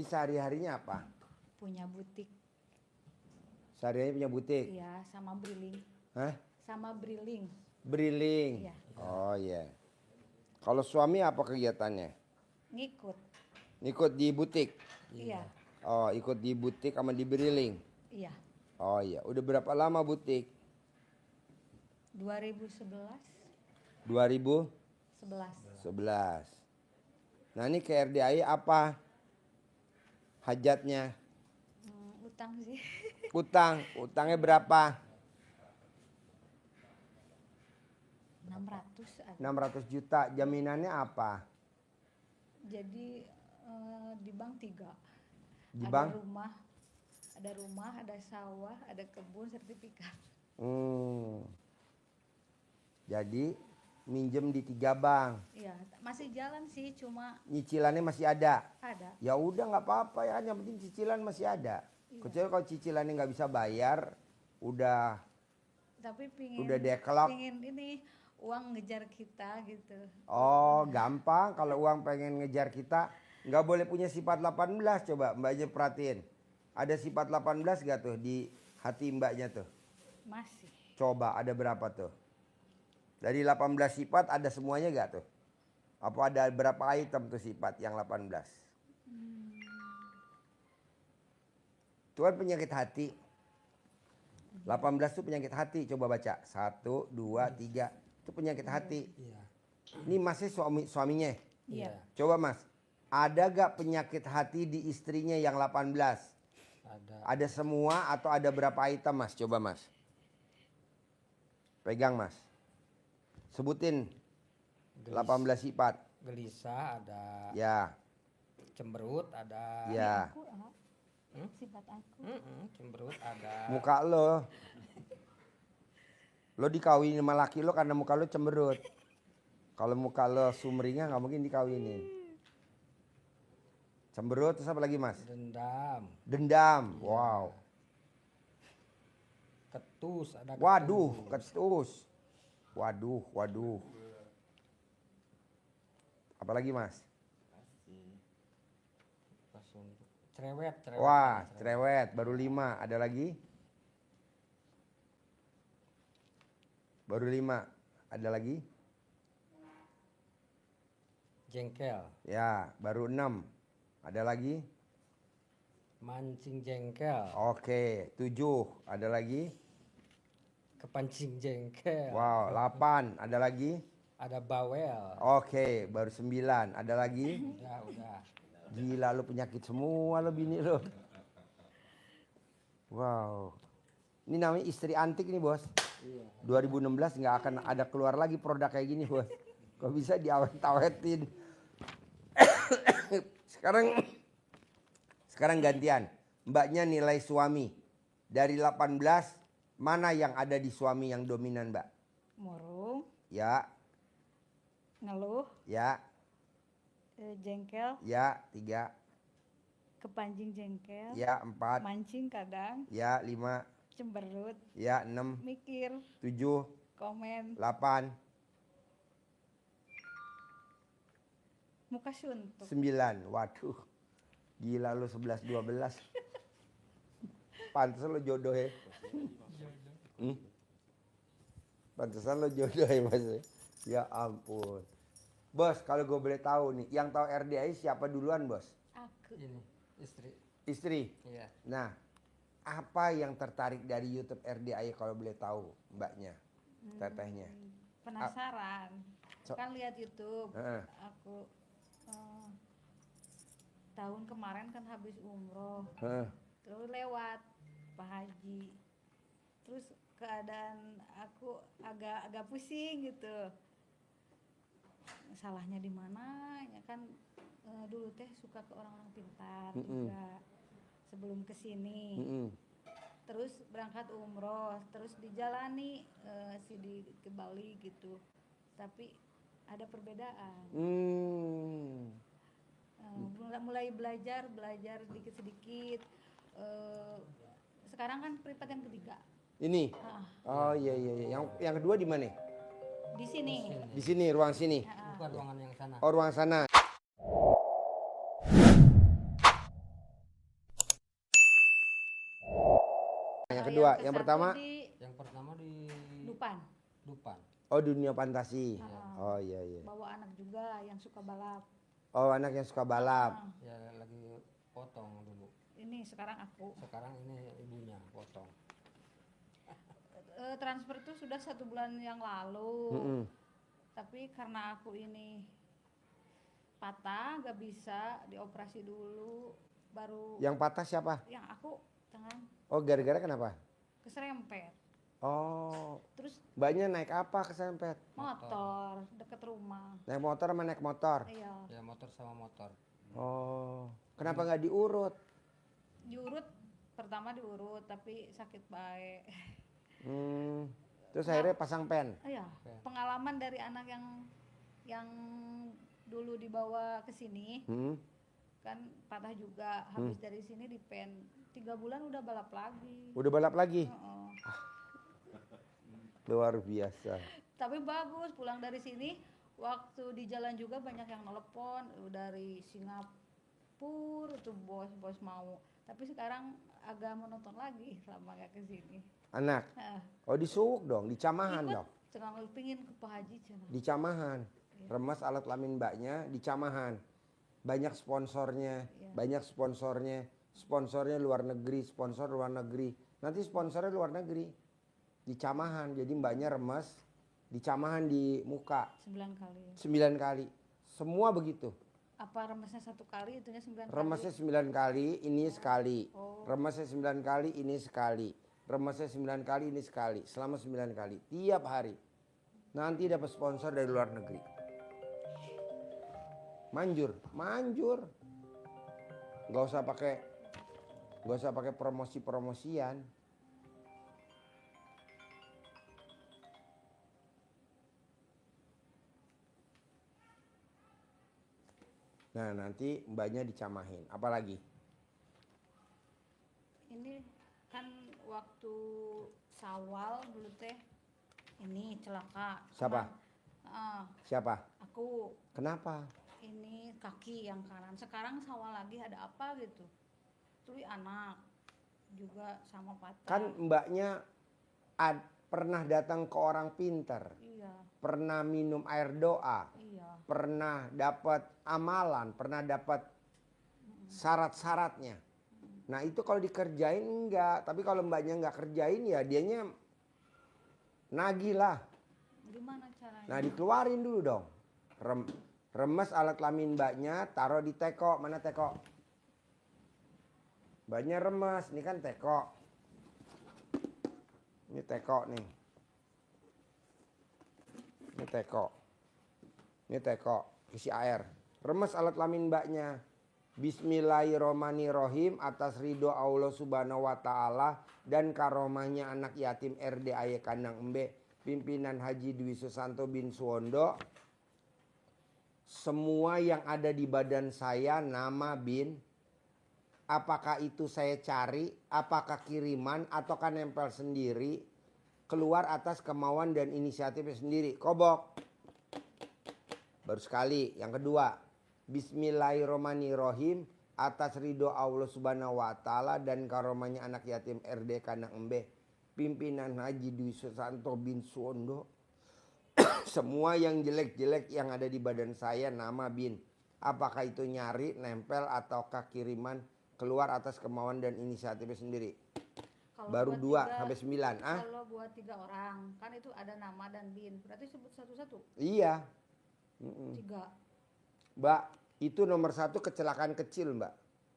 sehari-harinya apa? Punya butik. Sehari-harinya punya butik? Iya, sama briling. Hah? Sama briling. Briling? Iya. Oh iya. Kalau suami apa kegiatannya? Ngikut. Ikut di butik? Iya. Oh, ikut di butik sama di briling? Iya. Oh iya. Udah berapa lama butik? 2011. 2011. Nah ini ke RDAI apa hajatnya? Utang sih. Utang, utangnya berapa? 600 ada. 600 juta. Jaminannya apa? Jadi di bank 3. Di ada bank? rumah, ada sawah, ada kebun, sertifikat. Jadi minjem di 3 bank. Iya, masih jalan sih, cuma Nyicilannya masih ada. ada. Ya udah nggak apa-apa ya, yang penting cicilan masih ada. Iya. Kecuali kalau cicilannya nggak bisa bayar, udah Tapi udah dekelak. pingin ini uang ngejar kita gitu. Oh gampang kalau uang pengen ngejar kita. Nggak boleh punya sifat 18. Coba mbaknya perhatiin. Ada sifat 18 gak tuh di hati mbaknya tuh? Masih. Coba ada berapa tuh? Dari 18 sifat ada semuanya gak tuh? Apa ada berapa item tuh sifat yang 18? Itu kan penyakit hati. 18 itu penyakit hati. Coba baca. 1, 2, 3. Itu penyakit hati. Iya. Ini masih suaminya. Iya. Coba mas. Ada gak penyakit hati di istrinya yang 18? Ada. Ada semua atau ada berapa item mas? Coba mas. Pegang mas. Sebutin 18 sifat. Gelisah ada. Ya. Cemberut ada. Ya. Aku, sifat aku. Cemberut ada. Muka lo. Lo dikawinin sama laki lo karena muka lo cemberut. Kalau muka lo sumringah nggak mungkin dikawinin. Cemberut terus apa lagi mas? Dendam. Dendam. Wow. Ketus ada. Waduh, ketus. Waduh. Apalagi mas? Cerewet. Wah, cerewet. Baru 5. Ada lagi? Baru 5. Ada lagi? Jengkel. Ya, baru 6. Ada lagi? Mancing jengkel. Oke, 7. Ada lagi? Kepancing jengkel. Wow, 8. Ada lagi? Ada bawel. Oke, baru 9. Ada lagi? Udah. Gila lu penyakit semua lo bini lo. Wow. Ini namanya istri antik nih bos. Iya. 2016 nggak akan ada keluar lagi produk kayak gini bos. Kok bisa diawet-awetin. Sekarang gantian. Mbaknya nilai suami. Dari 18 mana yang ada di suami yang dominan mbak? Murung, Ya. ngeluh, Ya. jengkel, Ya. 3. kepancing jengkel, Ya. 4. mancing kadang, Ya. 5. cemberut, Ya. 6. mikir, 7. komen, 8. muka suntuk. 9. Waduh. Gila lu 11 12. Pantes lo jodoh ya. Pantesan lo jodoh ya mas. Ya ampun. Bos, kalau gue boleh tahu nih, yang tahu RDAI siapa duluan bos? Aku. Ini istri. Istri. Iya. Nah, apa yang tertarik dari YouTube RDAI kalau boleh tahu mbaknya, tetehnya? Penasaran. So- Kan lihat YouTube. Heeh. Aku tahun kemarin kan habis umroh. Heeh. Terus lewat Pak Haji. Terus keadaan aku agak pusing gitu. Salahnya di mana? Ya kan dulu teh suka ke orang-orang pintar juga sebelum kesini. Terus berangkat umroh, terus dijalani ke Bali gitu. Tapi ada perbedaan. Mulai belajar sedikit-sedikit. Sekarang kan privat yang ketiga. Ini. Oh iya. Yang kedua di mana? Di sini. Di sini, ruang sini. Bukan ruangan yang sana. Oh, ruang sana. yang Kalau kedua, ke yang satu pertama. di Yang pertama di Dupan. Dupan. Oh, dunia fantasi. Heeh. Oh iya iya. Bawa anak juga yang suka balap. Oh, anak yang suka balap. Heeh. Ya lagi potong dulu. Ini sekarang aku. Sekarang ini ibunya potong. Transfer tuh sudah 1 bulan yang lalu. Mm-mm. Tapi karena aku ini patah, gak bisa dioperasi dulu, baru Yang patah siapa? yang aku tangan Oh, gara-gara kenapa? keserempet. Oh, Terus mbaknya naik apa kesempet? motor deket rumah. Naik motor sama naik motor? Iya, Ya motor sama motor. Oh, kenapa nggak diurut? diurut, pertama diurut tapi sakit baik. Hmm, terus akhirnya pasang pen. Iya, Oke. pengalaman dari anak yang dulu dibawa ke sini Hmm, kan patah juga, habis dari sini di pen 3 bulan udah balap lagi. udah balap lagi? Heeh. Luar biasa. Tapi bagus pulang dari sini, waktu di jalan juga banyak yang telepon dari Singapura itu bos mau, tapi sekarang agak menonton lagi selama gak ke sini. Anak, Heeh. oh disuwuk dong, di Camahan Ikut dong. cengang pingin ke Pak Haji cenah. Di Camahan. Remas alat kelamin mbaknya di Camahan. Banyak sponsornya, Iya. banyak sponsornya. Sponsornya luar negeri, sponsor luar negeri. Nanti sponsornya luar negeri. Di Camahan, jadi mbaknya remas. Di Camahan di muka 9 kali. 9 kali. Semua begitu. Apa remesnya 1 kali, itunya 9 Remasnya kali? 9 kali, ini sekali. Oh. Remasnya 9 kali, ini sekali. Remasnya 9 kali, ini sekali. Selama 9 kali. Tiap hari. Nanti dapat sponsor dari luar negeri. Manjur, manjur. Gak usah pakai promosi-promosian. Nah, nanti mbaknya dicamahin. Apalagi? Ini kan waktu Sawal dulu teh ini celaka. Siapa? Siapa? Aku Kenapa? ini kaki yang kanan. Sekarang Sawal lagi ada apa gitu. Tuli anak juga sama patah. Kan mbaknya pernah datang ke orang pintar. Iya, Pernah minum air doa. iya. Pernah dapat amalan. Pernah dapat syarat-syaratnya. Nah itu kalau dikerjain enggak. Tapi kalau mbaknya enggak kerjain ya dianya nagih lah. Gimana caranya? Nah dikeluarin dulu dong. Remes alat kelamin mbaknya, taruh di teko. Mana teko? Mbaknya remes, ini kan teko. Ini teko nih. Ini teko. Ini teko, isi air. Remes alat kelamin mbaknya. Bismillahirrohmanirrohim, atas ridho Allah subhanahu wa ta'ala dan karomahnya anak yatim RD Aye Kandang Embe, pimpinan Haji Dwi Susanto bin Suwondo. Semua yang ada di badan saya nama bin. Apakah itu saya cari, apakah kiriman, ataukah nempel sendiri, keluar atas kemauan dan inisiatifnya sendiri. Kobok. Baru sekali. Yang kedua, Bismillahirrohmanirrohim, atas ridho Allah subhanahu wa ta'ala dan karomahnya anak yatim RD Kandang Embe, pimpinan Haji Dwi Susanto bin Suwondo. Semua yang jelek-jelek yang ada di badan saya nama bin. Apakah itu nyari, nempel, ataukah kiriman, keluar atas kemauan dan inisiatifnya sendiri. Kalau Baru buat 2 sampai 9. Ah? Kalau buat 3 orang, kan itu ada nama dan bin. Berarti sebut satu-satu. Iya. 3. Mbak, itu nomor 1 kecelakaan kecil mbak.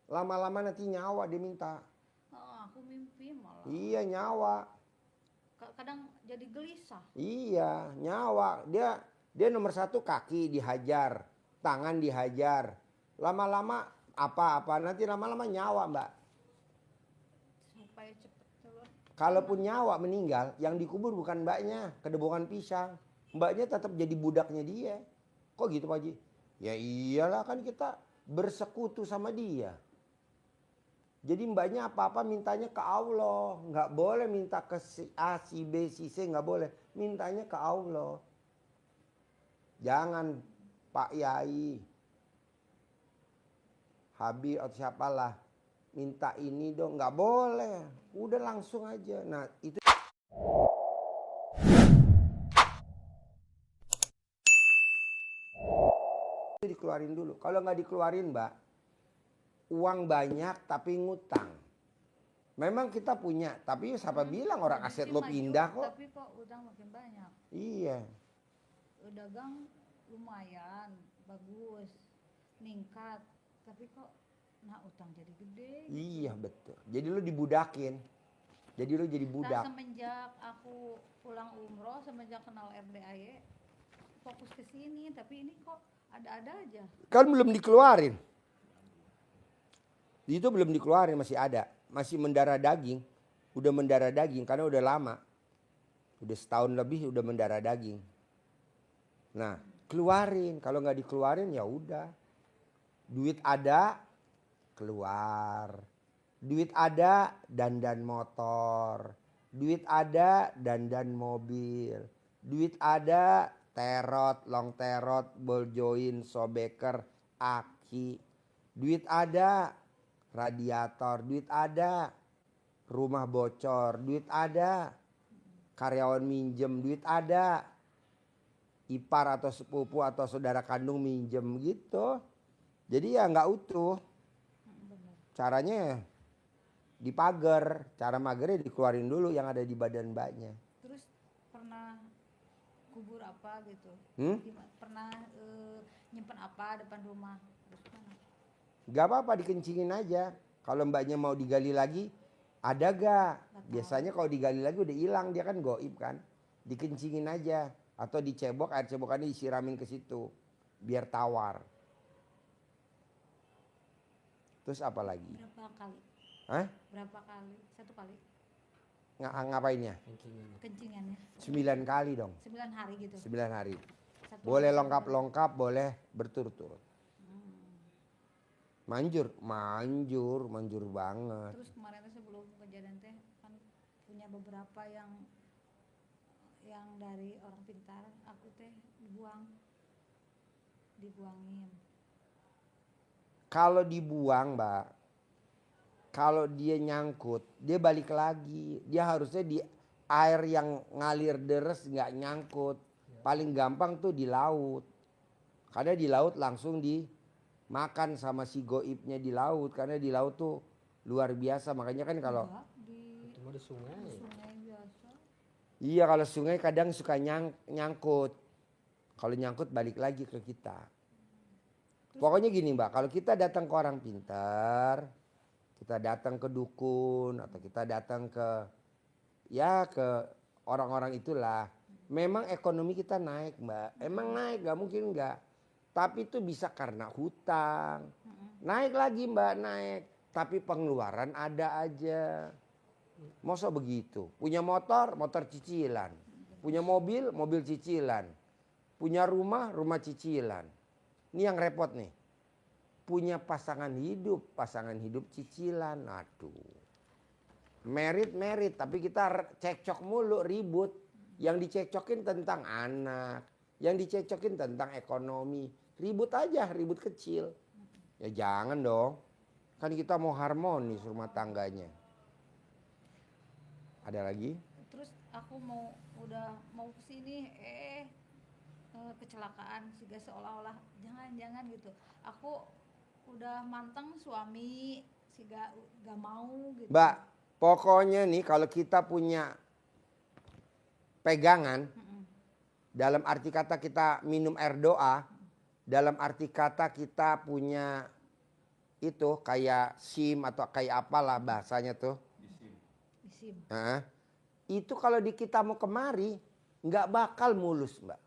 Lama-lama nanti nyawa dia minta. Aku mimpi malah. Iya nyawa. Kadang jadi gelisah. Iya nyawa. Dia nomor 1 kaki dihajar. Tangan dihajar. Lama-lama apa-apa. Nanti lama-lama nyawa mbak. Supaya cepet keluar. Kalaupun nyawa meninggal, yang dikubur bukan mbaknya. Kedebongan pisang. Mbaknya tetap jadi budaknya dia. Kok gitu Pak Haji? Ya iyalah kan kita bersekutu sama dia. Jadi mbaknya apa-apa mintanya ke Allah. Nggak boleh minta ke si A, si B, si C. Nggak boleh. Mintanya ke Allah. Jangan Pak Yai. Habib atau siapalah. Minta ini dong. Nggak boleh. Udah langsung aja. Nah itu dikeluarin dulu. Kalau nggak dikeluarin Mbak, uang banyak tapi ngutang. Memang kita punya, tapi siapa bilang orang aset lo Maju, pindah kok. Tapi kok utang makin banyak. Iya. Dagang lumayan, bagus, ningkat. Tapi kok utang jadi gede. Iya betul. Jadi lu dibudakin. Jadi lu jadi Nah, budak. semenjak aku pulang umroh, semenjak kenal RDAY, fokus ke sini. Tapi ini kok ada-ada aja. Kan belum dikeluarin. Itu belum dikeluarin, masih ada. Masih mendarah daging. Udah mendarah daging karena udah lama. Udah setahun lebih udah mendarah daging. Nah, keluarin. Kalau nggak dikeluarin ya udah. Duit ada, keluar. Duit ada, dandan motor. Duit ada, dandan mobil. Duit ada, terot, long terot, ball joint, sobeker, aki. Duit ada, radiator. Duit ada, rumah bocor. Duit ada, karyawan minjem. Duit ada, ipar atau sepupu atau saudara kandung minjem gitu. Jadi ya nggak utuh. Caranya dipager. Cara magernya dikeluarin dulu yang ada di badan mbaknya. Terus pernah kubur apa gitu? Pernah nyimpen apa depan rumah? Terus mana? Gak apa-apa dikencingin aja. Kalau mbaknya mau digali lagi, ada gak? Biasanya kalau digali lagi udah hilang, dia kan goib kan. Dikencingin aja. Atau dicebok, air cebokannya disiramin ke situ. Biar tawar. Terus apa lagi? Berapa kali? Hah? Berapa kali? Satu kali? Ngapainnya? Kencingannya. Kencingannya? 9 kali dong. 9 hari gitu? 9 hari. Satu Boleh hari lengkap-lengkap, boleh berturut-turut. Manjur banget. Terus kemarin tuh sebelum kejadian teh kan punya beberapa yang dari orang pintar, aku teh dibuangin. Kalau dibuang mbak, kalau dia nyangkut, dia balik lagi. Dia harusnya di air yang ngalir deres nggak nyangkut. Paling gampang tuh di laut. Karena di laut langsung dimakan sama si goibnya di laut. Karena di laut tuh luar biasa. Makanya kan kalau Enggak, Itu mah di sungai. di sungai biasa. iya kalau sungai kadang suka nyangkut. Kalau nyangkut balik lagi ke kita. Pokoknya gini mbak, kalau kita datang ke orang pintar, kita datang ke dukun atau kita datang ke orang-orang itulah. Memang ekonomi kita naik mbak, emang naik gak mungkin enggak. Tapi itu bisa karena hutang. Naik lagi mbak, naik. Tapi pengeluaran ada aja. Masa begitu? Punya motor cicilan. Punya mobil cicilan. Punya rumah cicilan. Ini yang repot nih. Punya pasangan hidup cicilan. Aduh. Merit, tapi kita cekcok mulu, ribut. Yang dicekcokin tentang anak. Yang dicekcokin tentang ekonomi. Ribut aja, ribut kecil. Ya jangan dong. Kan kita mau harmonis rumah tangganya. Ada lagi? Terus aku udah mau kesini, kecelakaan juga seolah-olah jangan gitu. Aku udah manteng suami gak mau gitu. Mbak, pokoknya nih kalau kita punya pegangan, dalam arti kata kita minum air doa, dalam arti kata kita punya itu kayak SIM atau kayak apalah bahasanya tuh. Isim. Itu kalau di kita mau kemari nggak bakal mulus mbak.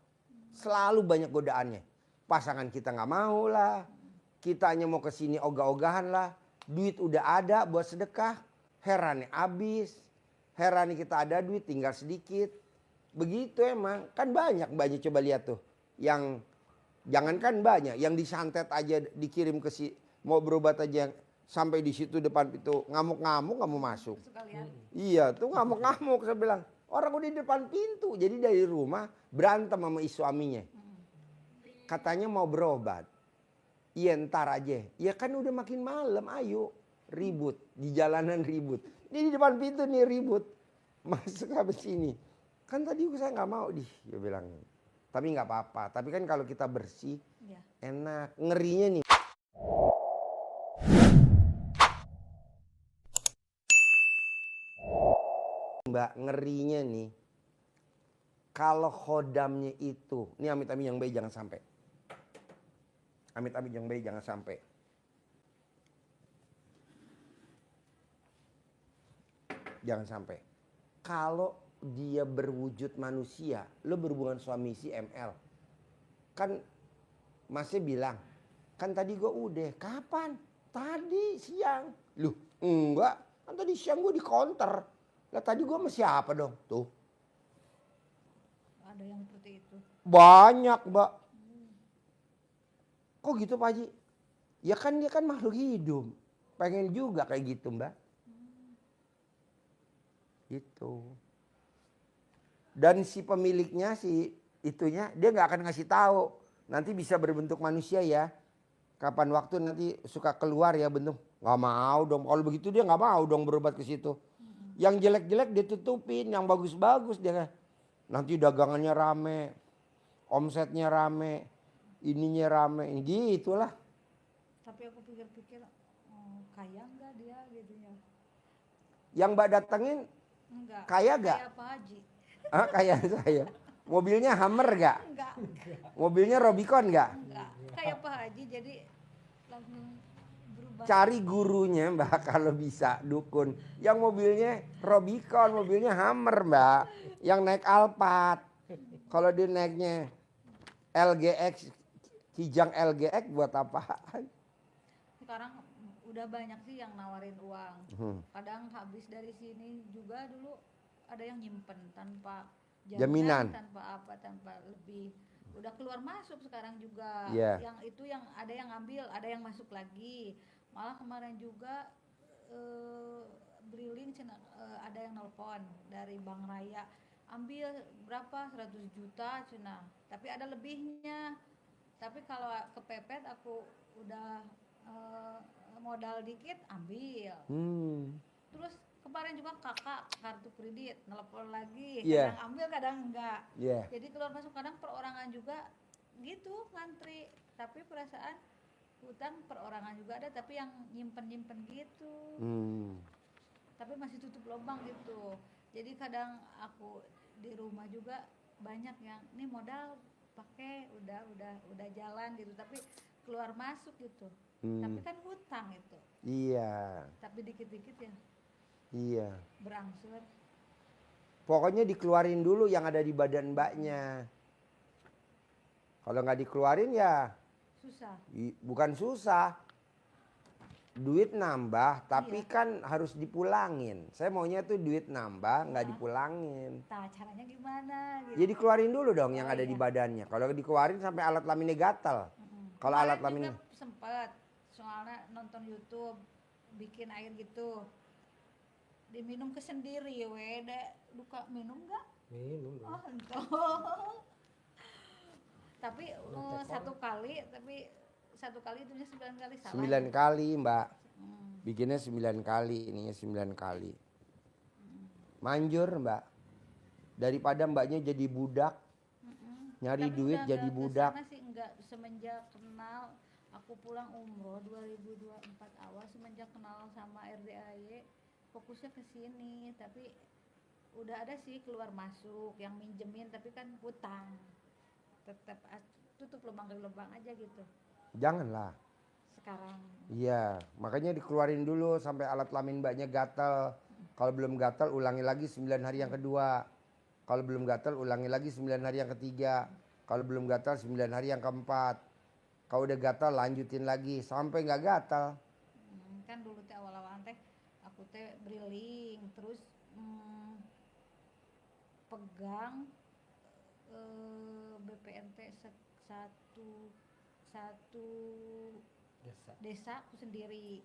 Selalu banyak godaannya. Pasangan kita nggak mau lah. Kitanya mau kesini ogah-ogahan lah. Duit udah ada buat sedekah. Herannya habis. Herannya kita ada duit tinggal sedikit. Begitu emang. Kan banyak mbaknya coba lihat tuh. Yang jangankan banyak. Yang disantet aja dikirim ke mau berobat aja sampai di situ depan pintu ngamuk-ngamuk nggak mau masuk. Iya tuh ngamuk-ngamuk saya bilang. Orang udah di depan pintu. Jadi dari rumah berantem sama suaminya. Katanya mau berobat. Iya ntar aja. Ya kan udah makin malam ayo. Ribut. Di jalanan ribut. Ini di depan pintu nih ribut. Masuk habis sini. Kan tadi saya nggak mau dia bilang. Tapi nggak apa-apa. Tapi kan kalau kita bersih, Ya. enak. Ngerinya nih. Mbak, ngerinya nih. Kalau khodamnya itu, ini amit-amit yang baik jangan sampai. Amit-amit yang baik jangan sampai. Jangan sampai. Kalau dia berwujud manusia, lo berhubungan suami si ML. Kan masih bilang, kan tadi gue udah. Kapan? Tadi siang. Loh enggak, kan tadi siang gue di counter. Lah tadi gue sama siapa dong? Tuh. Ada yang seperti itu. Banyak mbak. Kok gitu Pak Haji? Ya kan dia kan makhluk hidup. Pengen juga kayak gitu mbak. Gitu. Dan si pemiliknya si itunya dia nggak akan ngasih tahu. Nanti bisa berbentuk manusia ya. Kapan waktu nanti suka keluar ya bentuk. Nggak mau dong. Kalau begitu dia nggak mau dong berobat ke situ. Yang jelek-jelek dia tutupin, yang bagus-bagus dia. Nanti dagangannya rame, omsetnya rame, ininya rame, gitulah. Tapi aku pikir-pikir, kaya enggak dia gitu ya? Yang Mbak datengin Enggak. kaya gak? Kayak Pak Haji. Ah, kaya saya. Mobilnya Hummer gak? Enggak. Mobilnya Robicon gak? Enggak. Kayak Pak Haji jadi langsung berubah. Cari gurunya Mbak kalau bisa dukun. Yang mobilnya Robicon, mobilnya Hummer Mbak. Yang naik Alphard. Kalau dia naiknya LGX, Kijang LGX buat apaan? Sekarang udah banyak sih yang nawarin uang. Kadang habis dari sini juga dulu ada yang nyimpen tanpa Jaminan. tanpa apa, tanpa lebih. Udah keluar masuk sekarang juga. Yeah. Yang itu yang ada yang ambil, ada yang masuk lagi. Malah kemarin juga Briling ada yang nelpon dari Bank Raya. Ambil berapa? 100 juta cina. Tapi ada lebihnya. Tapi kalau kepepet aku udah modal dikit ambil. Terus kemarin juga kakak kartu kredit nelpon lagi, Yeah. kadang ambil kadang enggak. Yeah. Jadi keluar masuk kadang perorangan juga gitu ngantri. Tapi perasaan hutang perorangan juga ada, tapi yang nyimpen gitu. Tapi masih tutup lubang gitu. Jadi kadang aku di rumah juga banyak yang ini modal pakai udah jalan gitu, tapi keluar masuk gitu. Tapi kan hutang itu. Iya. Tapi dikit-dikit ya Iya. berangsur. Pokoknya dikeluarin dulu yang ada di badan mbaknya. Kalau nggak dikeluarin ya Susah. bukan susah. Duit nambah, tapi Iya. kan harus dipulangin. Saya maunya tuh duit nambah, nggak Nah. dipulangin. Nah, caranya gimana gitu. Jadi keluarin dulu dong yang Oh, ada di iya. badannya. Kalau dikeluarin sampai alat kelaminnya gatal. Kalau Kemarin alat kelaminnya juga sempet soalnya nonton YouTube bikin air gitu. Diminum ke sendiri wede luka minum enggak? Minum dong. Oh, entah. Tapi satu kali itunya 9 kali salah. 9 kali mbak. Bikinnya 9 kali, ininya 9 kali. Manjur mbak. Daripada mbaknya jadi budak, nyari Tapi duit udah jadi nggak budak. kesana sih, enggak semenjak kenal aku pulang umroh 2024 awal, semenjak kenal sama RDAY fokusnya ke sini. Tapi udah ada sih keluar masuk yang minjemin, tapi kan hutang. Tetap tutup lubang aja gitu Janganlah. sekarang. Iya, makanya dikeluarin dulu sampai alat kelamin mbaknya gatal. Kalau belum gatal ulangi lagi 9 hari yang kedua. Kalau belum gatal ulangi lagi 9 hari yang ketiga. Kalau belum gatal 9 hari yang keempat. Kalau udah gatal lanjutin lagi sampai nggak gatal. Kan dulu teh awal-awal teh aku teh briling terus pegang BPNT satu desa aku sendiri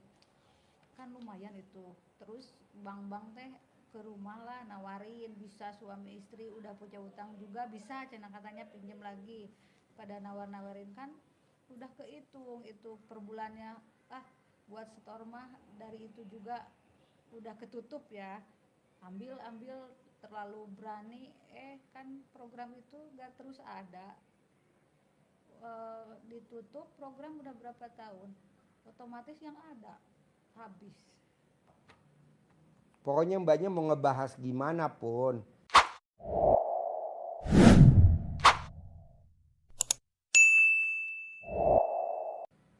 kan lumayan itu. Terus bank teh ke rumah lah nawarin bisa suami istri udah punya utang juga bisa cina katanya pinjam lagi, pada nawarin kan udah kehitung itu per bulannya buat setor mah dari itu juga udah ketutup ya, ambil terlalu berani, kan program itu gak terus ada. Ditutup program udah berapa tahun, otomatis yang ada habis. Pokoknya mbaknya mau ngebahas gimana pun,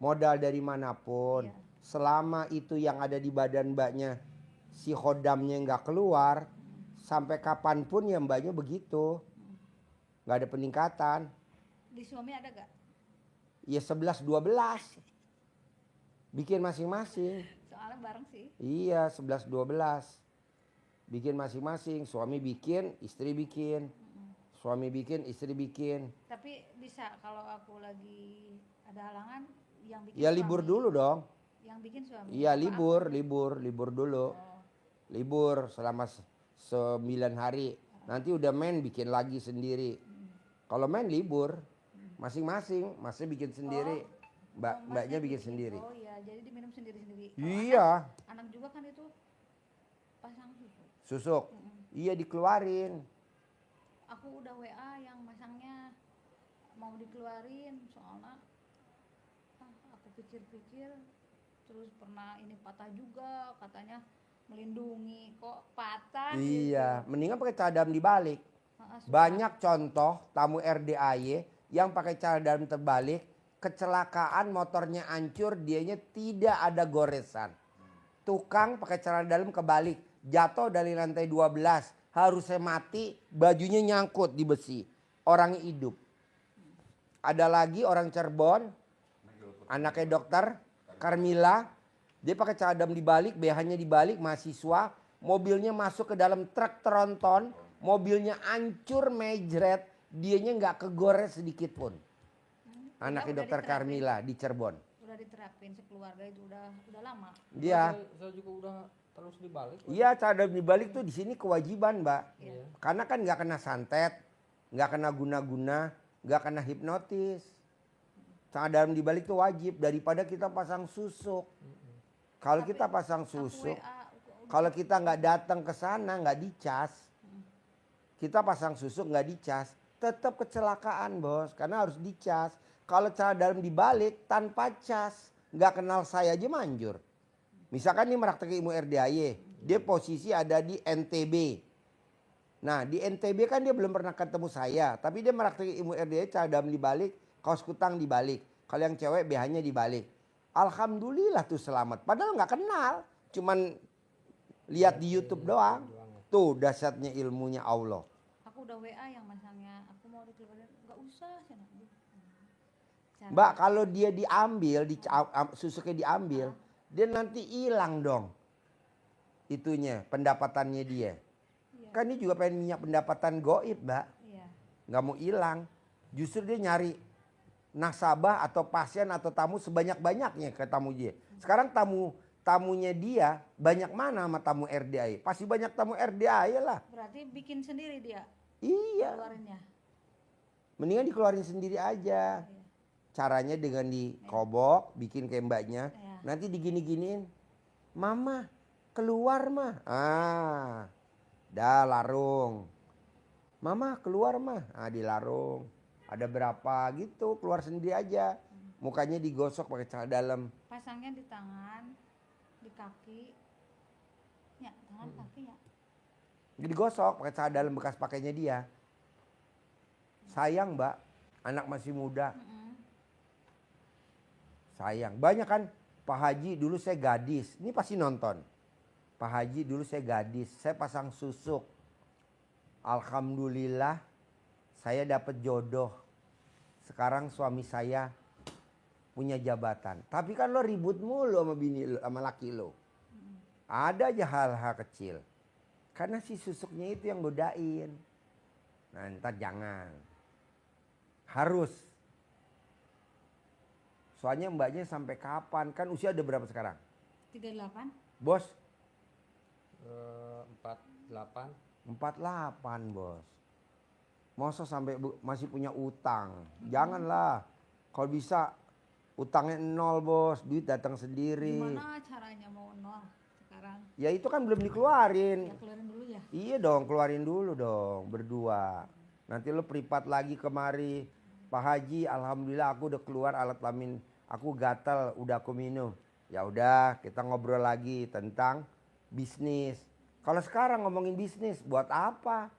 modal dari manapun, Iya. selama itu yang ada di badan mbaknya si khodamnya nggak keluar, sampai kapanpun ya mbaknya begitu, nggak ada peningkatan. Di suami ada gak? Ya 11-12 bikin masing-masing. Soalnya bareng sih. Iya 11-12 bikin masing-masing. Suami bikin, istri bikin. Suami bikin, istri bikin. Tapi bisa kalau aku lagi ada halangan yang bikin Ya suami. libur dulu dong. Yang bikin suami. Iya Apa libur dulu. Oh, Libur selama 9 hari. Nanti udah main bikin lagi sendiri. Kalau main libur masing-masing, masnya bikin sendiri. masnya Mbaknya bikin sendiri. Oh iya, jadi diminum sendiri-sendiri. Kalau Iya, anak juga kan itu pasang susu. susuk. Iya dikeluarin. Aku udah WA yang masangnya mau dikeluarin, soalnya aku pikir-pikir terus pernah ini patah juga, katanya melindungi kok patah. Iya, gitu. mendingan pakai cadam dibalik. Suka. Banyak contoh tamu RDAY yang pakai cadam terbalik, kecelakaan motornya hancur, dianya tidak ada goresan. Tukang pakai celana dalam kebalik, jatuh dari lantai 12, harusnya mati, bajunya nyangkut di besi. Orangnya hidup. Ada lagi orang Cirebon, anaknya dokter Carmila, dia pakai cadam dibalik, BH-nya dibalik, mahasiswa, mobilnya masuk ke dalam truk tronton, mobilnya hancur mejret, dianya nggak kegores sedikit pun. Anaknya Udah dokter diterapin. Carmila di Cirebon. Udah diterapin sekeluarga itu udah lama. Dia, Saya juga udah terus dibalik. iya cadam dibalik tuh di sini kewajiban, Mbak. Iya. Karena kan nggak kena santet, nggak kena guna-guna, nggak kena hipnotis. Cadam dibalik tuh wajib daripada kita pasang susuk. Kalau kita pasang Aku susuk, WA, kalau kita nggak datang ke sana nggak dicas, kita pasang susuk nggak dicas, tetap kecelakaan bos, karena harus dicas. Kalau cadam dibalik tanpa cas, nggak kenal saya aja manjur. Misalkan nih meraktek ilmu RDAY, dia posisi ada di NTB. Nah di NTB kan dia belum pernah ketemu saya, tapi dia meraktek ilmu RDAY cadam dibalik, kaos kutang dibalik. Kalau yang cewek BH-nya dibalik. Alhamdulillah tuh selamat. Padahal nggak kenal, cuman lihat di YouTube doang. Tuh dahsyatnya ilmunya Allah. aku udah WA yang masangnya, aku mau dikeluarin, nggak usah. Mbak kalau dia diambil, susuknya diambil, dia nanti hilang dong. Itunya pendapatannya dia. Iya. Kan dia juga pengen minyak pendapatan goib, Mbak. Iya. Nggak mau hilang. Justru dia nyari nasabah atau pasien atau tamu sebanyak-banyaknya ke tamu dia. Sekarang tamunya dia banyak mana sama tamu RDAY? Pasti banyak tamu RDAY lah. Berarti bikin sendiri dia Iya. keluarinnya. Mendingan dikeluarin sendiri aja. Iya. Caranya dengan dikobok, bikin kayak mbaknya. Iya. Nanti digini-giniin. Mama keluar mah. Dah larung. Mama keluar mah. Dilarung. Ada berapa gitu, keluar sendiri aja. Mukanya digosok pakai celana dalam. Pasangnya di tangan, di kaki. Ya, tangan kaki ya. Digosok pakai celana dalam bekas pakainya dia. Sayang mbak, anak masih muda. Sayang, banyak kan. Pak Haji dulu saya gadis, ini pasti nonton. Pak Haji dulu saya gadis, saya pasang susuk. Alhamdulillah saya dapat jodoh. Sekarang suami saya punya jabatan. Tapi kan lo ribut mulu sama bini lo, sama laki lo. Ada aja hal-hal kecil. Karena si susuknya itu yang godain. Nah ntar jangan. Harus. Soalnya mbaknya sampai kapan? Kan usia ada berapa sekarang? 38. Bos? 48. 48 bos. Masa sampai masih punya utang? Janganlah. Kalau bisa utangnya 0 bos. Duit datang sendiri. Gimana caranya mau nol sekarang? sekarang. Ya itu kan belum dikeluarin. Ya keluarin dulu ya. Iya dong, keluarin dulu dong berdua. Nanti lu privat lagi kemari. Pak Haji, alhamdulillah aku udah keluar alat kelamin. Aku gatal, udah aku minum. Ya udah, kita ngobrol lagi tentang bisnis. Kalau sekarang ngomongin bisnis, buat apa?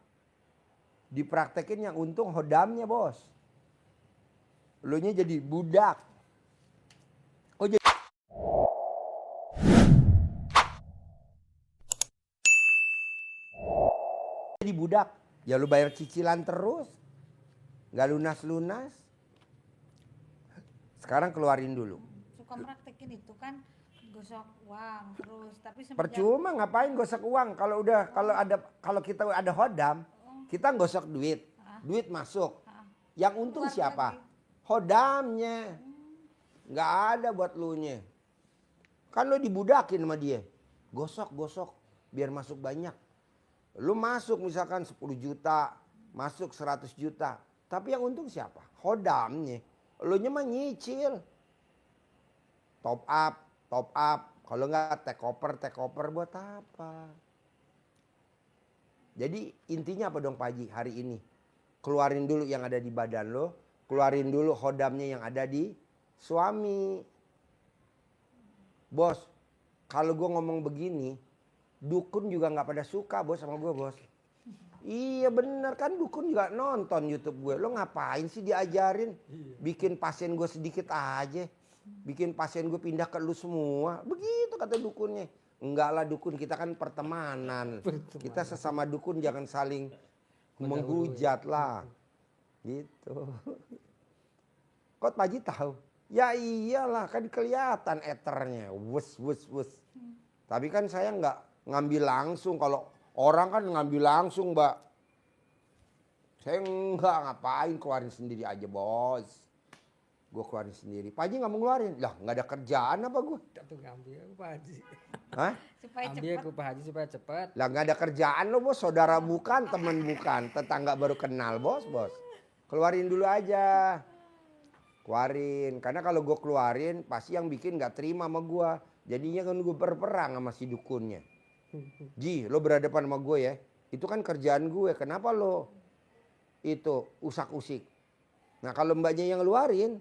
Dipraktekin yang untung hodamnya, Bos. Lu nya jadi budak. Oh, jadi budak. Ya lu bayar cicilan terus. Gak lunas-lunas. Sekarang keluarin dulu. Suka praktekin itu kan gosok uang terus, tapi semenjak Percuma ngapain gosok uang kalau kita ada hodam, kita gosok duit. Duit masuk. Yang untung keluar siapa? lagi. Hodamnya. Nggak ada buat lu nya. Kan lu dibudakin sama dia. Gosok biar masuk banyak. Lu masuk misalkan 10 juta, masuk 100 juta. Tapi yang untung siapa? Hodamnya. Lu nya mah nyicil. Top up. Kalau nggak take over buat apa? Jadi intinya apa dong Pak Haji hari ini? Keluarin dulu yang ada di badan lo. Keluarin dulu hodamnya yang ada di suami. Bos, kalau gue ngomong begini, dukun juga nggak pada suka bos sama gue bos. Iya bener kan dukun juga nonton YouTube gue. Lo ngapain sih diajarin? Bikin pasien gue sedikit aja. Bikin pasien gue pindah ke lu semua. Begitu kata dukunnya. Enggak lah dukun, kita kan pertemanan. Kita sesama dukun jangan saling menghujat lah. Gitu. Kok Pak Haji tahu? Ya iyalah kan kelihatan eternya. Wus. Tapi kan saya nggak ngambil langsung. Kalau orang kan ngambil langsung Mbak. Saya enggak ngapain keluarin sendiri aja bos. Gue keluarin sendiri. Pak Haji nggak mau ngeluarin. Lah nggak ada kerjaan apa gue? Tapi ngambil aku Pak Haji. Hah? supaya Ambil cepat. aku Pak Haji supaya cepat. Lah nggak ada kerjaan lo bos. Saudara bukan, teman bukan. Tetangga baru kenal bos. Keluarin dulu aja. Keluarin. Karena kalau gue keluarin pasti yang bikin nggak terima sama gue. Jadinya kan gue berperang sama si dukunnya. Ji lo berhadapan sama gue ya. Itu kan kerjaan gue. Kenapa lo itu usak-usik? Nah kalau mbaknya yang ngeluarin.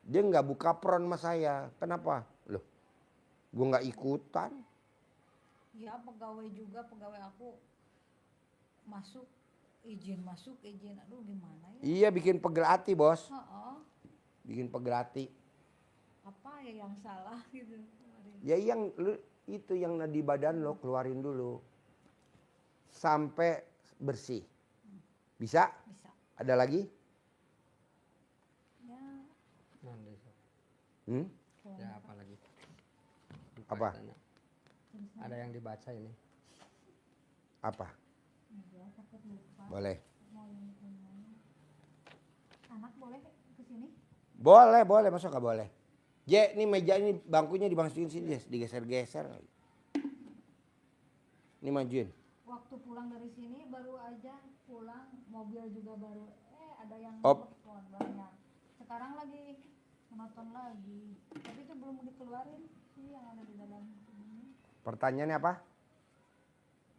Dia nggak buka peron sama saya. Kenapa? Loh, gue nggak ikutan. Ya pegawai aku masuk izin. Aduh gimana ya? Iya bikin pegel hati bos. Oh, Bikin pegel hati. apa ya yang salah gitu. Ya yang lu itu yang di badan lo keluarin dulu. Sampai bersih. Bisa? Bisa. Ada lagi? Ya. Nanti. Hmm? Ya apa lagi? Lupa Apa? tanya. Ada yang dibaca ini. Apa? Ya, takut lupa. Boleh. Mau yang gimana? Anak boleh kesini? Boleh. Masa nggak boleh? J, ini meja ini bangkunya dimasukin sini, digeser-geser. Ini majuin. Waktu pulang dari sini baru aja pulang, mobil juga baru ada yang Op. telepon banyak. Sekarang lagi menonton lagi, tapi itu belum dikeluarin sih yang ada di dalam ini. Pertanyaannya apa?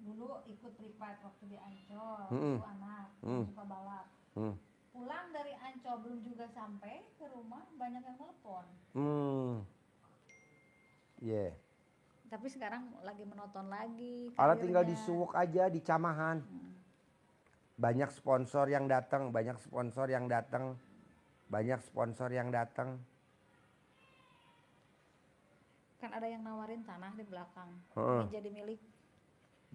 Dulu ikut privat waktu di Ancol, Mm-mm. itu anak suka balap. Pulang dari Ancol belum juga sampai ke rumah banyak yang telepon. Iya. Tapi sekarang lagi menonton lagi. Alat tinggal di karirnya. Suwok aja di Camahan. Banyak sponsor yang datang. Kan ada yang nawarin tanah di belakang. Heeh. Ini jadi milik.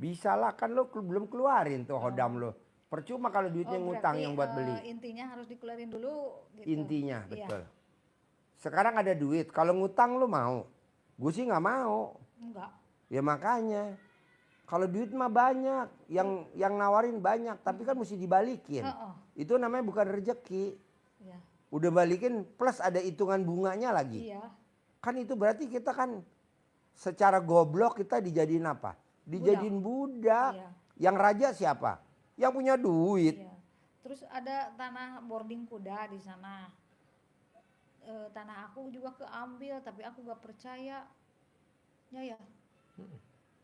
Bisa lah kan lo belum keluarin tuh hodam lo. Percuma kalau duitnya ngutang berarti, yang buat beli. Intinya harus dikeluarin dulu. Gitu. Intinya Iya. betul. Sekarang ada duit. Kalau ngutang lo mau? Gue sih nggak mau. Enggak. Ya makanya. Kalau duit mah banyak. Yang nawarin banyak. Tapi kan mesti dibalikin. Itu namanya bukan rezeki. Iya. Udah balikin plus ada hitungan bunganya lagi. Iya. Kan itu berarti kita kan secara goblok kita dijadiin apa? Dijadiin budak. Iya. Yang raja siapa? Yang punya duit. Iya. Terus ada tanah boarding kuda di sana. Tanah aku juga keambil, tapi aku gak percaya. Ya.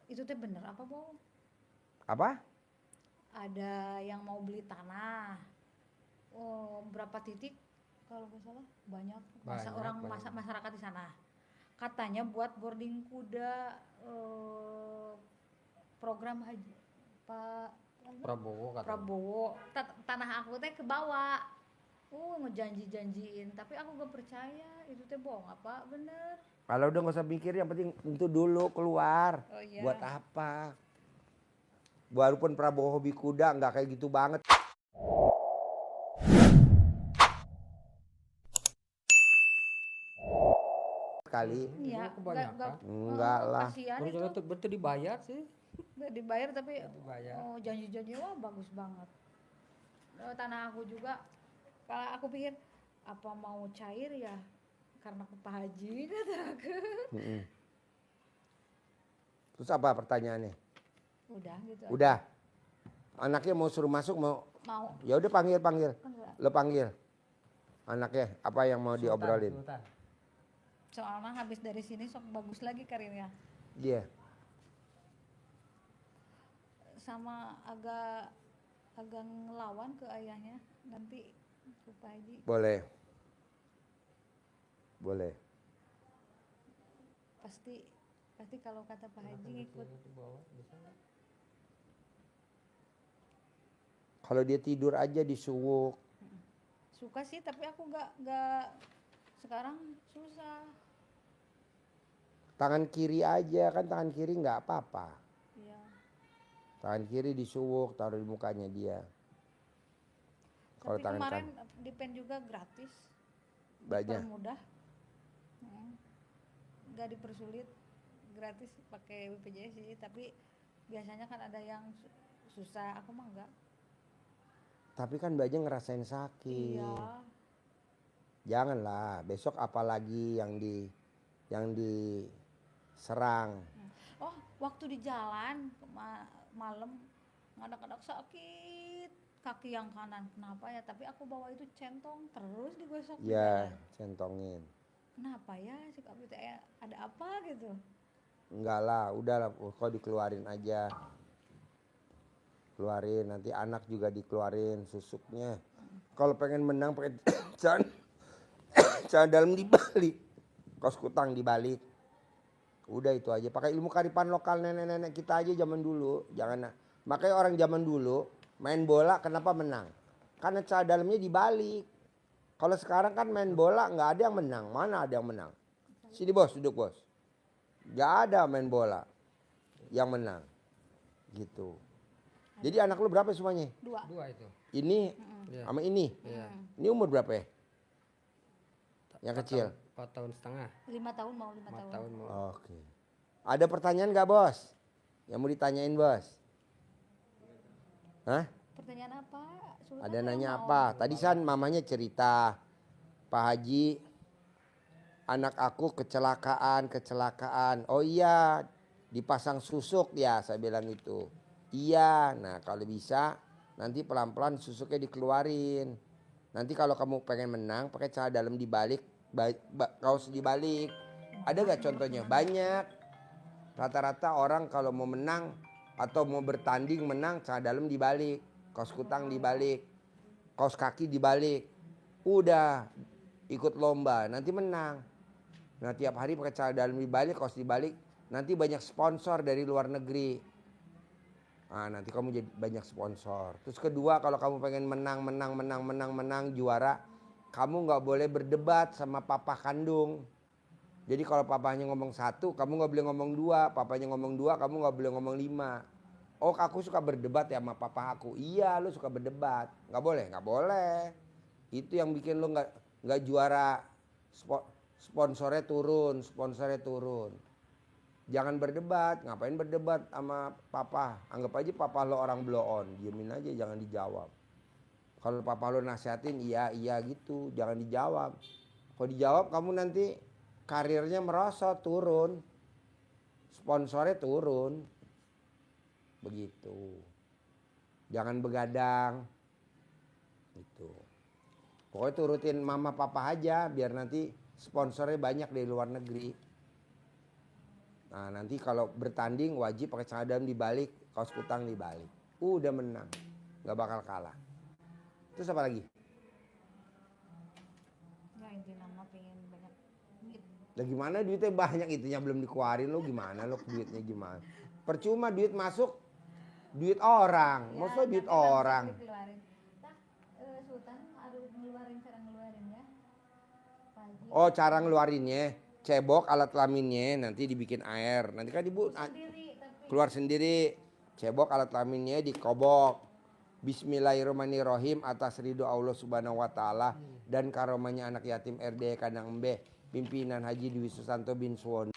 Itu teh bener apa bohong? Apa? Ada yang mau beli tanah. Oh, berapa titik? Kalau nggak salah banyak, Banyak. masyarakat di sana. Katanya buat boarding kuda, program haji Pak Prabowo katanya. Prabowo. Tanah aku teh kebawa. Ngejanji-janjiin, tapi aku gak percaya itu teh bohong apa bener. Kalau udah nggak usah mikir, yang penting itu dulu keluar. Oh iya. Buat apa? Walaupun Prabowo hobi kuda nggak kayak gitu banget. Kali. Iya, Kebanyakan. Enggak lah. kasihan Terus itu. betul dibayar sih. Nggak dibayar tapi Dibayar. janji-janji wah bagus banget. Tanah aku juga, kalau aku pikir apa mau cair ya karena ke Pak Haji kata aku. Mm-mm. Terus apa pertanyaannya? Udah gitu. Udah. Anaknya mau suruh masuk mau? Mau. Ya udah panggil. Enggak. Lo panggil. Anaknya apa yang mau diobrolin? Sultan. Soalnya habis dari sini sok bagus lagi karirnya. Dia. Sama agak ngelawan ke ayahnya nanti ke Pak Haji. Boleh. Pasti kalau kata Pak Haji ngikut. Kalau dia tidur aja disuwuk. Suka sih tapi aku nggak sekarang susah. Tangan kiri aja kan, tangan kiri nggak apa-apa. Iya. Tangan kiri disuwuk, taruh di mukanya dia. Kalau Tapi tangan kemarin kan di pen juga gratis. banyak. Permudah. Nggak dipersulit, gratis pakai BPJS sih, tapi biasanya kan ada yang susah, aku mah enggak. Tapi kan banyak ngerasain sakit. Iya. Janganlah, besok apalagi yang diserang. Oh, waktu di jalan malam ngadak-ngadak sakit kaki yang kanan, kenapa ya? Tapi aku bawa itu centong terus digosok di Ya, jalan. centongin. Kenapa ya si kaki teh ada apa gitu? Enggak lah, udahlah, kok dikeluarin aja. Keluarin, nanti anak juga dikeluarin susuknya. Kalau pengen menang pakai celana dalam dibalik, kaos kutang dibalik. Udah itu aja. Pakai ilmu kearifan lokal nenek-nenek kita aja zaman dulu. Jangan. Makanya orang zaman dulu main bola kenapa menang? Karena celana dalamnya dibalik. Kalau sekarang kan main bola nggak ada yang menang. Mana ada yang menang? Sini bos, duduk bos. Nggak ada main bola yang menang. Gitu. Jadi anak lu berapa semuanya? Dua. itu. Ini Iya. sama ini. Iya. Ini umur berapa ya? Yang kecil. 4 tahun setengah. 5 tahun mau 5 4 tahun. tahun mau. Oke. Ada pertanyaan nggak bos? Yang mau ditanyain bos? Hah? Pertanyaan apa? Sultan Ada yang nanya mau. apa? Tadi kan mamanya cerita, Pak Haji, anak aku kecelakaan. Oh iya, dipasang susuk ya, saya bilang itu. Iya, nah kalau bisa nanti pelan-pelan susuknya dikeluarin. Nanti kalau kamu pengen menang pakai celana dalam dibalik, kaos dibalik. Ada gak contohnya? Banyak. Rata-rata orang kalau mau menang atau mau bertanding menang, celana dalam dibalik, kaos kutang dibalik, kaos kaki dibalik. Udah ikut lomba, nanti menang. Nah tiap hari pakai celana dalam dibalik, kaos dibalik, nanti banyak sponsor dari luar negeri. Nah, nanti kamu jadi banyak sponsor. Terus kedua, kalau kamu pengen menang juara, kamu nggak boleh berdebat sama papa kandung. Jadi kalau papanya ngomong 1, kamu nggak boleh ngomong 2. Papanya ngomong 2, kamu nggak boleh ngomong 5. Oh, aku suka berdebat ya sama papa aku. Iya, lu suka berdebat. Nggak boleh. Itu yang bikin lu nggak juara. Sponsornya turun. Jangan berdebat. Ngapain berdebat sama papa? Anggap aja papa lo orang blow on. Diemin aja, jangan dijawab. Kalau papa lo nasihatin, iya gitu. Jangan dijawab. Kalau dijawab kamu nanti karirnya merosot, turun. Sponsornya turun. Begitu. Jangan begadang. Gitu. Pokoknya turutin mama papa aja biar nanti sponsornya banyak dari luar negeri. Nah, nanti kalau bertanding wajib pakai celana dalam dibalik, kaos kutang dibalik. Udah menang, nggak bakal kalah. Terus apa lagi? Ya intinya mah pengen banyak duit. Lah gimana duitnya banyak itunya belum dikeluarin lo gimana lo duitnya gimana? Percuma duit masuk duit orang, Ya, maksudnya duit nanti langsung orang. dikeluarin. Tah, Sultan harus ngeluarin cara ngeluarinnya. Pagi. Oh cara ngeluarinnya, cebok alat kelaminnya nanti dibikin air. Nanti kan ibu Sendiri tapi keluar sendiri. Cebok alat kelaminnya dikobok. Bismillahirrahmanirrahim atas ridho Allah Subhanahu wa taala dan karomanya anak yatim RD Kandang Embeh, pimpinan Haji Dwi Susanto bin Suwondo.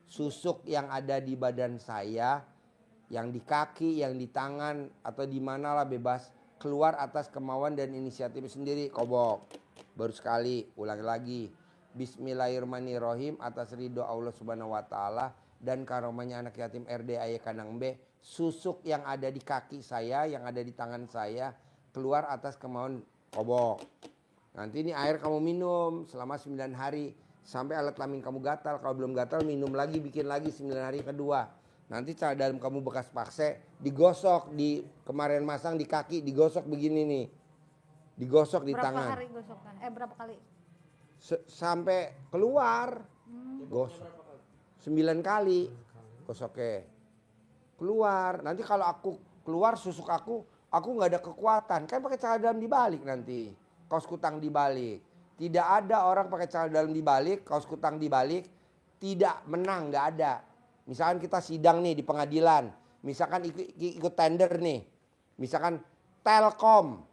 Susuk yang ada di badan saya, yang di kaki, yang di tangan atau di mana lah bebas keluar atas kemauan dan inisiatif sendiri, kobok. Baru sekali, ulang lagi. Bismillahirrahmanirrahim atas ridho Allah Subhanahu wa taala dan karomanya anak yatim RD Ayah Kandang B. Susuk yang ada di kaki saya, yang ada di tangan saya keluar atas kemauan, kobok. Nanti ini air kamu minum selama 9 hari sampai alat kelamin kamu gatal. Kalau belum gatal minum lagi, bikin lagi 9 hari kedua. Nanti celana dalam kamu bekas paksa digosok, di kemarin masang di kaki digosok begini nih. Digosok di berapa tangan. hari gosokkan? Berapa kali? Sampai keluar. Gosok. 9 kali gosoknya. Keluar. Nanti kalau aku keluar susuk aku nggak ada kekuatan. Kan pakai celana dalam dibalik nanti. Kaos kutang dibalik. Tidak ada orang pakai celana dalam dibalik, kaos kutang dibalik, tidak menang, nggak ada. Misalkan kita sidang nih di pengadilan, misalkan ikut tender nih, misalkan Telkom,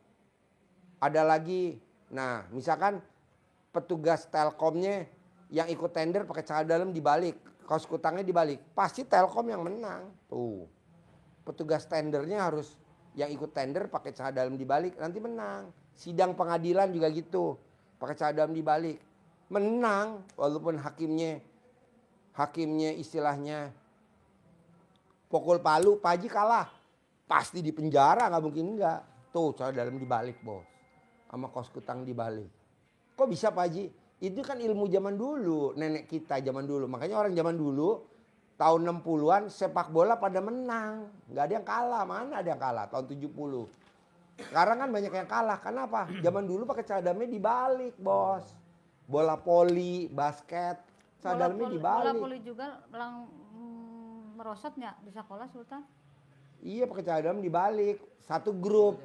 ada lagi, nah misalkan petugas Telkomnya yang ikut tender pakai celana dalam dibalik, kaos kutangnya dibalik, pasti Telkom yang menang. Tuh, petugas tendernya harus yang ikut tender pakai celana dalam dibalik, nanti menang. Sidang pengadilan juga gitu, pakai celana dalam dibalik, menang walaupun hakimnya istilahnya pukul palu, Pak Haji kalah, pasti di penjara, nggak mungkin enggak. Tuh celana dalam dibalik bos, sama kaos kutang dibalik. Kok bisa Pak Haji? Itu kan ilmu zaman dulu, nenek kita zaman dulu. Makanya orang zaman dulu tahun 60-an sepak bola pada menang, nggak ada yang kalah. Mana ada yang kalah tahun 70. Sekarang kan banyak yang kalah. Kenapa? Zaman dulu pakai celana dalamnya dibalik, bos. Bola voli, basket, celana dalamnya dibalik. Bola voli juga merosotnya di sekolah Sultan. Iya, pakai celana dalam dibalik. Satu grup.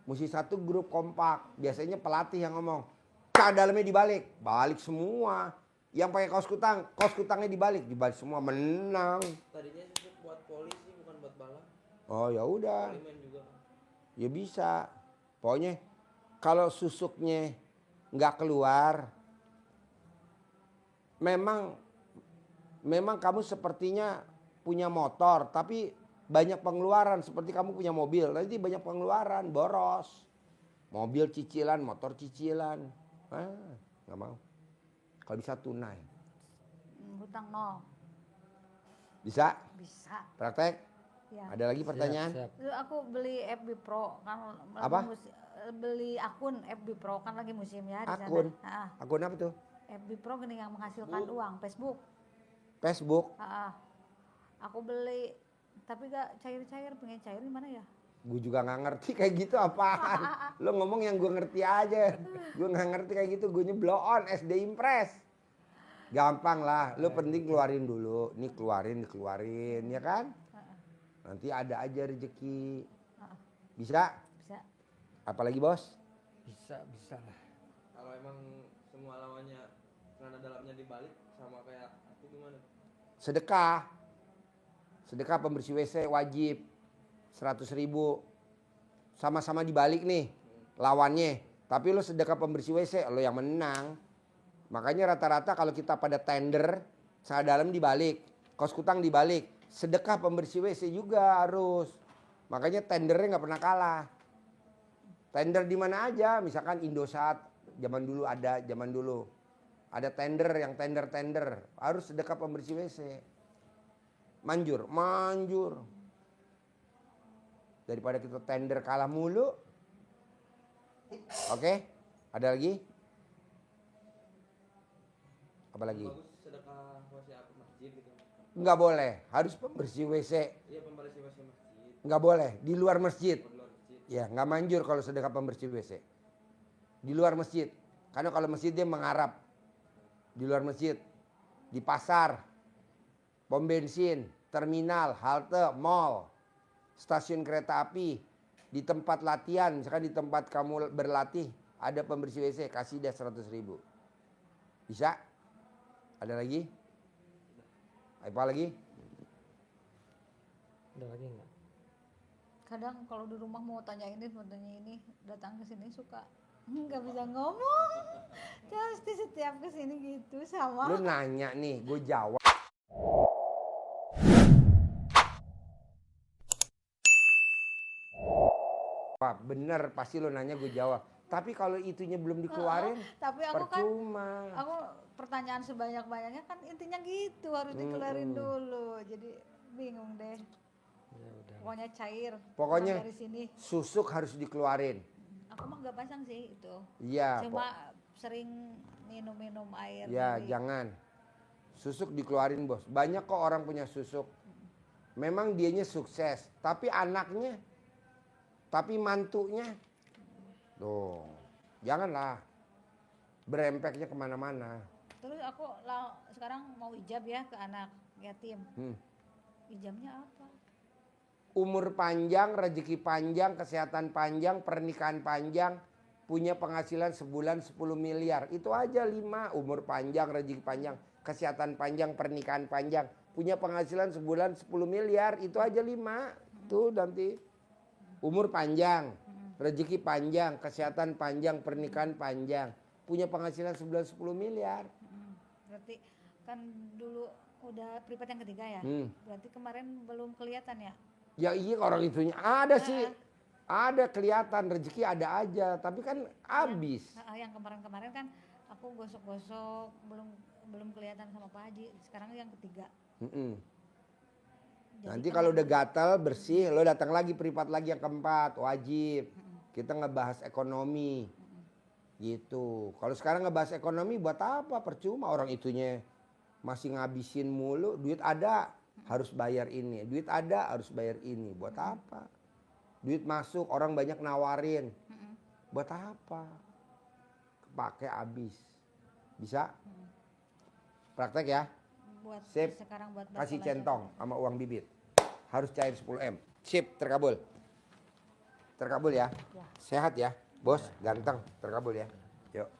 Mesti satu grup kompak. Biasanya pelatih yang ngomong, celana dalamnya dibalik. Balik semua. Yang pakai kaos kutangnya dibalik semua, menang. Tadinya susuk buat polisi bukan buat balap. Oh ya udah. Polimen juga. Ya bisa. Pokoknya kalau susuknya nggak keluar, memang kamu sepertinya punya motor, tapi banyak pengeluaran seperti kamu punya mobil. Nanti banyak pengeluaran, boros. Mobil cicilan, motor cicilan. Nggak mau. Kalau bisa tunai. Hutang nol. Bisa? Bisa. Praktek? Ya. Ada lagi pertanyaan? Siap. Dulu aku beli FB Pro kan lagi Apa? beli akun FB Pro kan lagi musim ya di Akun? sana. Akun apa tuh? FB Pro gini yang menghasilkan uang, Facebook. Facebook? Aku beli tapi gak cair-cair, pengen cair di mana ya? Gue juga nggak ngerti kayak gitu apaan. Lo ngomong yang gue ngerti aja. Gue nggak ngerti kayak gitu. Gue blow on SD Impress. Gampang lah. Lo penting keluarin dulu. Nih dikeluarin ya kan? Nanti ada aja rezeki. Bisa? Bisa. Apalagi bos? Bisa lah. Kalau emang semua lawannya celana dalamnya dibalik sama kayak aku gimana? Sedekah. Sedekah pembersih WC wajib. 100.000. Sama-sama dibalik nih lawannya. Tapi lo sedekah pembersih WC, lo yang menang. Makanya rata-rata kalau kita pada tender, celana dalam dibalik, kaos kutang dibalik, sedekah pembersih WC juga harus. Makanya tendernya nggak pernah kalah. Tender di mana aja, misalkan Indosat, zaman dulu ada tender yang tender harus sedekah pembersih WC. Manjur. Daripada kita tender kalah mulu, Oke? Ada lagi? Apa lagi? Bagus sedekah WC masjid gitu. Nggak boleh, harus pembersih WC. Iya pembersih WC masjid. Nggak boleh, di luar masjid. Di luar masjid. Ya, nggak manjur kalau sedekah pembersih WC. Di luar masjid. Karena kalau masjid dia mengarap. Di luar masjid. Di pasar. Pom bensin. Terminal. Halte. Mall. Stasiun kereta api. Di tempat latihan. Misalkan di tempat kamu berlatih. Ada pembersih WC. Kasih dia 100.000. Bisa? Ada lagi? Apa lagi? Ada lagi nggak? Kadang kalau di rumah mau tanya ini, datang ke sini suka nggak bisa ngomong. Pasti setiap ke sini gitu sama. Lu nanya nih, gue jawab. Wah, bener, pasti lu nanya gue jawab. Tapi kalau itunya belum dikeluarin, Tapi aku kan, percuma. aku pertanyaan sebanyak-banyaknya kan intinya gitu harus dikeluarin dulu. Jadi bingung deh. Ya udah. Pokoknya cair. Pokoknya pulang dari sini. susuk harus dikeluarin. Aku mah nggak pasang sih itu. Iya. Cuma sering minum air. Ya, dari- jangan. Susuk dikeluarin, Bos. Banyak kok orang punya susuk. Memang dianya sukses, tapi anaknya, tapi mantunya, tuh, janganlah. Berempeknya kemana-mana. Terus aku sekarang mau ijab ya ke anak yatim. Ijabnya apa? Umur panjang, rezeki panjang, kesehatan panjang, pernikahan panjang, punya penghasilan sebulan 10 miliar. Itu aja 5. Umur panjang, rezeki panjang, kesehatan panjang, pernikahan panjang, punya penghasilan sebulan 10 miliar. Itu aja 5. Tuh nanti. Umur panjang, rezeki panjang, kesehatan panjang, pernikahan panjang, punya penghasilan sebulan 10 miliar. Berarti kan dulu udah privat yang ketiga ya. Berarti kemarin belum kelihatan ya. Ya iya, orang itunya ada sih. Ada kelihatan, rezeki ada aja, tapi kan habis. Yang kemarin-kemarin kan aku gosok-gosok belum kelihatan sama Pak Haji. Sekarang yang ketiga. Jadi Nanti kalau udah gatal bersih, lo datang lagi privat lagi yang keempat, wajib. Kita ngebahas ekonomi. Gitu. Kalau sekarang ngebahas ekonomi buat apa? Percuma, orang itunya masih ngabisin mulu. Duit ada, harus bayar ini. Duit ada, harus bayar ini. Buat apa? Duit masuk, orang banyak nawarin. Buat apa? Kepake habis. Bisa? Praktek ya? buat Sip. sekarang buat Kasih belajar. centong sama uang bibit. Harus cair 10M. Sip, terkabul. Terkabul ya. Ya. Sehat ya. Bos, ganteng. Terkabul ya. Yuk.